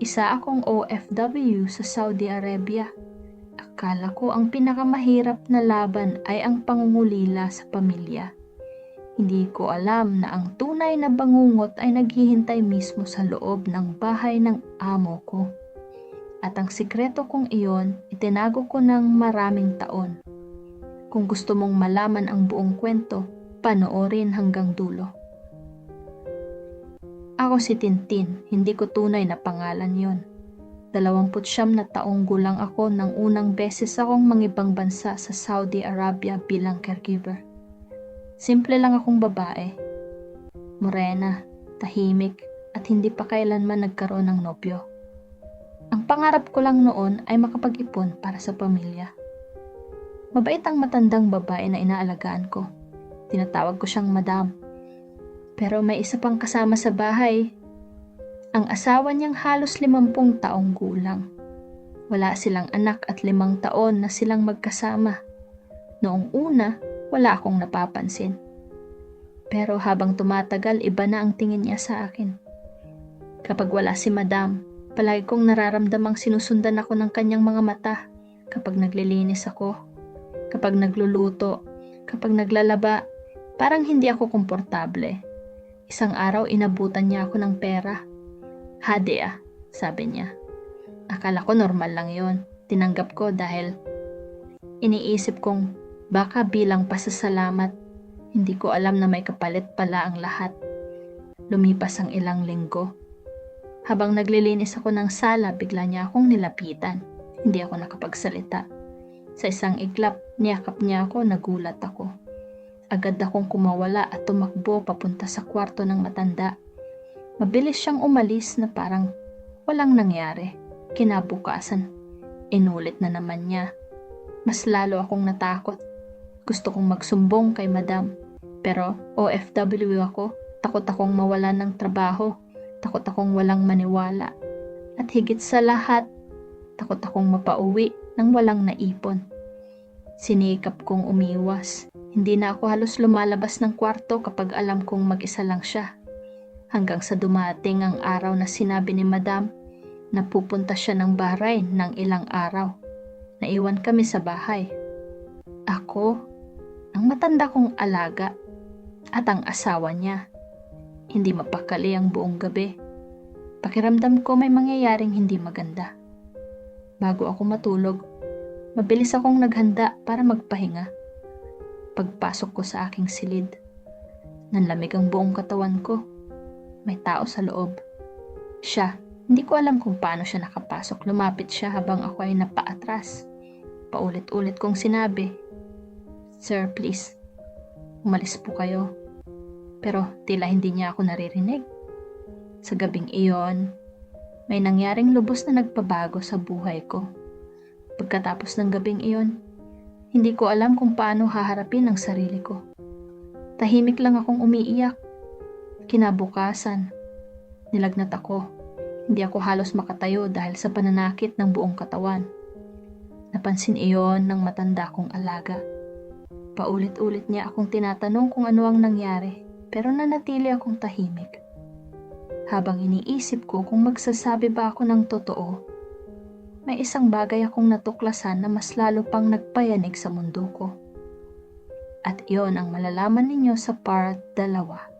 Isa akong OFW sa Saudi Arabia. Akala ko ang pinakamahirap na laban ay ang pangungulila sa pamilya. Hindi ko alam na ang tunay na bangungot ay naghihintay mismo sa loob ng bahay ng amo ko. At ang sikreto kong iyon, itinago ko ng maraming taon. Kung gusto mong malaman ang buong kwento, panoorin hanggang dulo. Ako si Tintin, hindi ko tunay na pangalan yon. 29 na taong gulang ako nang unang beses akong mangibang bansa sa Saudi Arabia bilang caregiver. Simple lang akong babae. Morena, tahimik, at hindi pa kailanman nagkaroon ng nobyo. Ang pangarap ko lang noon ay makapag-ipon para sa pamilya. Mabait ang matandang babae na inaalagaan ko. Tinatawag ko siyang madam. Pero may isa pang kasama sa bahay. Ang asawa niyang halos 50 taong gulang. Wala silang anak at 5 taon na silang magkasama. Noong una, wala akong napapansin. Pero habang tumatagal, iba na ang tingin niya sa akin. Kapag wala si madam, palagi kong nararamdamang sinusundan ako ng kanyang mga mata kapag naglilinis ako, kapag nagluluto, kapag naglalaba, parang hindi ako komportable. Isang araw inabutan niya ako ng pera. Hadi sabi niya. Akala ko normal lang yon. Tinanggap ko dahil iniisip kong baka bilang pasasalamat. Hindi ko alam na may kapalit pala ang lahat. Lumipas ang ilang linggo. Habang naglilinis ako ng sala, bigla niya akong nilapitan. Hindi ako nakapagsalita. Sa isang iglap, niyakap niya ako, nagulat ako. Agad akong kumawala at tumakbo papunta sa kwarto ng matanda. Mabilis siyang umalis na parang walang nangyari. Kinabukasan, inulit na naman niya. Mas lalo akong natakot. Gusto kong magsumbong kay madam. Pero OFW ako, takot akong mawalan ng trabaho. Takot akong walang maniwala. At higit sa lahat, takot akong mapauwi nang walang naipon. Sinikap kong umiwas. Hindi na ako halos lumalabas ng kwarto kapag alam kong mag-isa lang siya. Hanggang sa dumating ang araw na sinabi ni madam na pupunta siya ng Bahrain ng ilang araw. Naiwan kami sa bahay. Ako, ang matanda kong alaga, at ang asawa niya. Hindi mapakali ang buong gabi. Pakiramdam ko may mangyayaring hindi maganda. Bago ako matulog, mabilis akong naghanda para magpahinga. Pagpasok ko sa aking silid, nanlamig ang buong katawan ko. May tao sa loob. Siya, hindi ko alam kung paano siya nakapasok. Lumapit siya habang ako ay napaatras. Paulit-ulit kong sinabi, "Sir, please, umalis po kayo." Pero tila hindi niya ako naririnig. Sa gabing iyon, may nangyaring lubos na nagpabago sa buhay ko. Pagkatapos ng gabing iyon, hindi ko alam kung paano haharapin ang sarili ko. Tahimik lang akong umiiyak. Kinabukasan, nilagnat ako. Hindi ako halos makatayo dahil sa pananakit ng buong katawan. Napansin iyon ng matanda kong alaga. Paulit-ulit niya akong tinatanong kung ano ang nangyari, pero nanatili akong tahimik. Habang iniisip ko kung magsasabi ba ako ng totoo, may isang bagay akong natuklasan na mas lalo pang nagpayanig sa mundo ko. At iyon ang malalaman ninyo sa part 2.